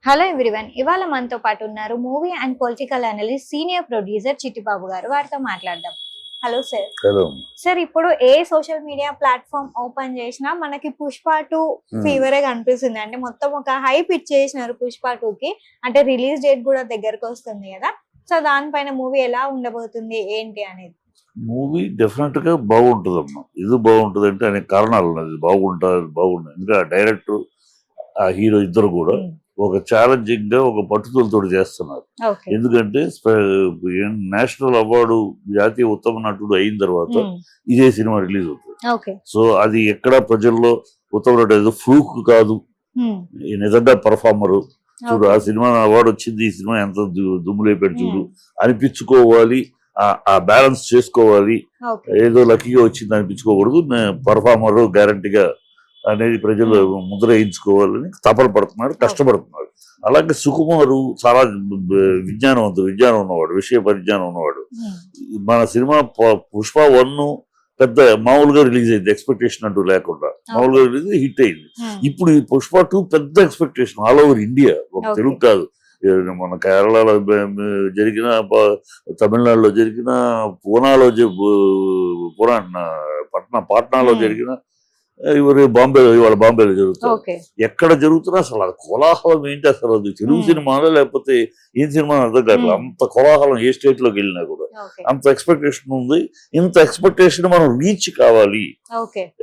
Hello everyone, ఇవాళ మనతో పాటు ఉన్నారు movie and political analyst senior producer Chittibabu గారు. వారితో మాట్లాడదాం. Hello sir. హలో సార్, ఇప్పుడు ఏ సోషల్ మీడియా ప్లాట్ఫామ్ ఓపెన్ చేసినా మనకి పుష్ప 2 ఫీవరే కనిపిస్తుంది. అంటే మొత్తం ఒక హైప్ ఇచ్చేసినారు పుష్ప 2కి. అంటే రిలీజ్ డేట్ కూడా దగ్గరకు వస్తుంది కదా. సో దానిపైన మూవీ ఎలా ఉండబోతుంది ఏంటి అనేది. మూవీ డెఫినెట్ గా బాగుంటుంది అమ్మా. ఇది బాగుంటుంది అంటే అనేక కారణాలు ఉన్నాయి. ఇది బాగుంటుంది ఇంకా డైరెక్టర్ ఆ హీరో ఇద్దరు కూడా ఒక ఛాలెంజింగ్ గా ఒక పట్టుదలతో చేస్తున్నారు. ఓకే. ఎందుకంటే నేషనల్ అవార్డు జాతీయ ఉత్తమ నటుడు అయిన తర్వాత ఇదే సినిమా రిలీజ్ అవుతుంది. ఓకే. సో అది ఎక్కడ ప్రజల్లో ఉత్తమ నటుడు ఫ్లూక్ కాదు, ఈ నిజంగా పర్ఫార్మర్. చూడు ఆ సినిమా అవార్డు వచ్చింది, ఈ సినిమా ఎంత దుమ్ము లేపాడు చూడు అనిపించుకోవాలి. ఆ బ్యాలెన్స్ చేసుకోవాలి. ఏదో లక్కీగా వచ్చింది అనిపించుకోకూడదు. పర్ఫార్మర్ గ్యారంటీగా అనేది ప్రజలు ముద్ర వేయించుకోవాలని తపన పడుతున్నారు, కష్టపడుతున్నారు. అలాగే సుకుమారు చాలా విజ్ఞానం ఉన్నవాడు, విషయ పరిజ్ఞానం ఉన్నవాడు. మన సినిమా పుష్ప 1 పెద్ద మామూలుగా రిలీజ్ అయింది, ఎక్స్పెక్టేషన్ అంటూ లేకుండా మామూలుగా రిలీజ్ హిట్ అయింది. ఇప్పుడు ఈ పుష్ప 2 పెద్ద ఎక్స్పెక్టేషన్ ఆల్ ఓవర్ ఇండియా, ఒక తెలుగు కాదు. మన కేరళలో జరిగిన, తమిళనాడులో జరిగిన, పూనాలో పాట్నాలో జరిగిన, ఇవాళ బాంబేలో జరుగుతుంది. ఎక్కడ జరుగుతున్నా అసలు అది కోలాహలం ఏంటి, అసలు అది తెలుగు సినిమాలో లేకపోతే ఏం సినిమా అర్థం కాదు. అంత కోలాహలం ఏ స్టేట్ లోకి వెళ్ళినా కూడా అంత ఎక్స్పెక్టేషన్ ఉంది. ఇంత ఎక్స్పెక్టేషన్ మనం రీచ్ కావాలి.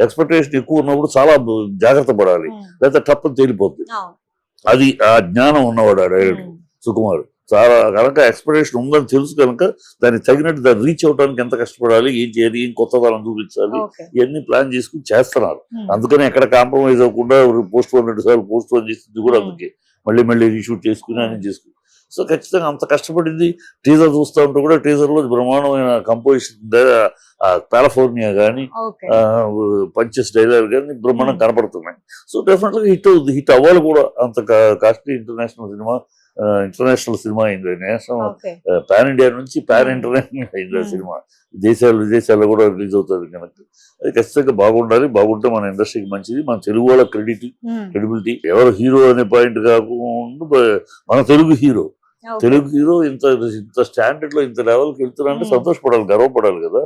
ఎక్స్పెక్టేషన్ ఎక్కువ ఉన్నప్పుడు చాలా జాగ్రత్త పడాలి, లేకపోతే తప్పని తేలిపోద్ది. అది ఆ జ్ఞానం ఉన్నవాడు ఆ డైరెక్టర్ సుకుమార్. చాలా కనుక ఎక్స్పెక్టేషన్ ఉందని తెలుసు కనుక దానికి తగినట్టు దాన్ని రీచ్ అవడానికి ఎంత కష్టపడాలి, ఏం చేయాలి, ఏం కొత్తదనం చూపించాలి, ఇవన్నీ ప్లాన్ చేసుకుని చేస్తున్నారు. అందుకని ఎక్కడ కాంప్రమైజ్ అవ్వకుండా పోస్ట్ పోన్ 2 సార్లు పోస్ట్ పోన్ చేసింది కూడా అందుకే. మళ్ళీ రీషూట్ చేసుకుని అని చేసుకుని. సో ఖచ్చితంగా అంత కష్టపడింది. టీజర్ చూస్తూ ఉంటే కూడా టీజర్ లో బ్రహ్మాండమైన కంపోజిషన్, కాలిఫోర్నియా కానీ, పంచెస్ డైలాగ్ కానీ బ్రహ్మాండం కనపడుతున్నాయి. సో డెఫినెట్ గా హిట్ అవుతుంది. హిట్ అవ్వాలి కూడా. అంత కాస్ట్లీ ఇంటర్నేషనల్ సినిమా అయింది. నేషనల్ పాన్ ఇండియా నుంచి పాన్ ఇంటర్నేషనల్ అయింది ఆ సినిమా. విదేశాల్లో కూడా రిలీజ్ అవుతుంది కనుక అది ఖచ్చితంగా బాగుండాలి. బాగుంటే మన ఇండస్ట్రీకి మంచిది, మన తెలుగు వాళ్ళ క్రెడిబిలిటీ. ఎవరు హీరో అనే పాయింట్ కాకుండా మన తెలుగు హీరో ఇంత స్టాండర్డ్ లో ఇంత లెవెల్కి వెళ్తున్నారంటే సంతోషపడాలి, గర్వపడాలి కదా.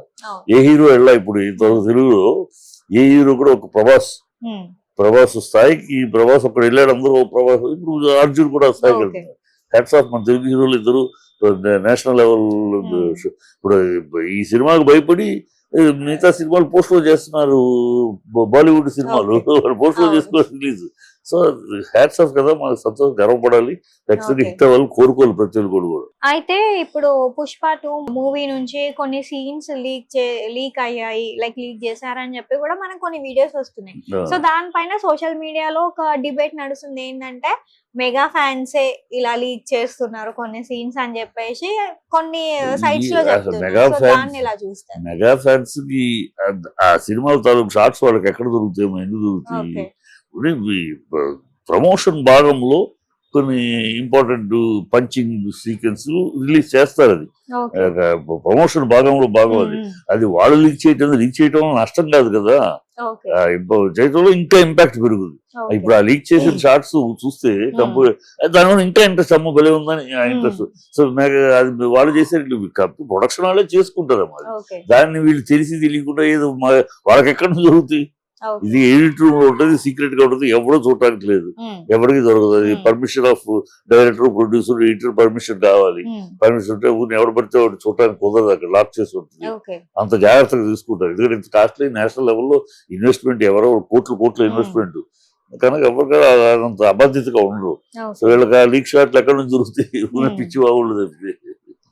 ఏ హీరో వెళ్ళా ఇప్పుడు ఇంత తెలుగులో ఏ హీరో కూడా ఒక ప్రభాస్ స్థాయికి, ప్రభాస్ అక్కడ వెళ్ళాడు, అందరూ ప్రభాస్. ఇప్పుడు అర్జున్ కూడా స్థాయికి వెళ్తున్నారు. హ్యాట్స్ ఆఫ్ మన తెలుగు హీరోలు ఇద్దరు నేషనల్ లెవెల్. ఇప్పుడు ఈ సినిమాకు భయపడి మిగతా సినిమాలు పోస్ట్ పోన్ చేస్తున్నారు. బాలీవుడ్ సినిమాలు పోస్ట్ పోన్ చేసుకోవాలి రిలీజ్. సో హ్యాట్స్ ఆఫ్ కదా, మనకు సంతోషం, గర్వపడాలి. ఖచ్చితంగా హిట్ అవ్వాలి కోరుకోవాలి ప్రతి ఒక్కరు కూడా. అయితే ఇప్పుడు పుష్ప 2 మూవీ నుంచి కొన్ని సీన్స్ లీక్ అయ్యాయి, లీక్ చేశారని చెప్పి కూడా మనకు కొన్ని వీడియోస్ వస్తున్నాయి. సో దానిపైన సోషల్ మీడియాలో ఒక డిబేట్ నడుస్తుంది. ఏంటంటే మెగా ఫ్యాన్సే ఇలా లీక్ చేస్తున్నారు కొన్ని సీన్స్ అని చెప్పేసి కొన్ని సైట్స్ లో చెప్తున్నారు. ఇలా చూస్తారు మెగా ఫ్యాన్స్ కి ఆ సినిమాల తాలూకు షార్ట్స్ వాళ్ళకి ఎక్కడ దొరుకుతాయి, ఎందుకు దొరుకుతాయి? ప్రమోషన్ భాగంలో కొన్ని ఇంపార్టెంట్ పంచింగ్ సీక్వెన్స్ రిలీజ్ చేస్తారు. అది ప్రమోషన్ భాగంలో భాగం. అది వాళ్ళు లీక్ చేయటం నష్టం కాదు కదా, చేయటంలో ఇంకా ఇంపాక్ట్ పెరుగుతుంది. ఇప్పుడు ఆ లీక్ చేసిన షార్ట్స్ చూస్తే దానివల్ల ఇంకా ఇంట్రెస్ట్, అమ్మ భలే ఉందని ఇంట్రెస్ట్. సో అది వాళ్ళు చేసే ప్రొడక్షన్ వాళ్ళే చేసుకుంటారు అమ్మా. దాన్ని వీళ్ళు తెలియకుండా ఏదో వాళ్ళకి ఎక్కడి నుంచి జరుగుతాయి. ఇది ఎడిట్ రూమ్ లో ఉంటుంది, సీక్రెట్ గా ఉంటుంది, ఎవరో చూడటానికి లేదు, ఎవరికి దొరకదు. అది permission of director, producer, editor permission కావాలి. పర్మిషన్ ఉంటే ఊరిని ఎవరు పడితే వాడు చూడటానికి కుదరదు, అక్కడ లాక్ చేసి ఉంటుంది. అంత జాగ్రత్తగా తీసుకుంటారు. ఎందుకంటే ఇంత కాస్ట్లీ నేషనల్ లెవెల్లో ఇన్వెస్ట్మెంట్, ఎవరో కోట్ల ఇన్వెస్ట్మెంట్ కనుక ఎవరికైనా అంత అబాధ్యతగా ఉండరు. సో వీళ్ళకి ఆ లీక్ షాట్లు ఎక్కడి నుంచి దొరుకుతాయి, పిచ్చి బాగుండదు.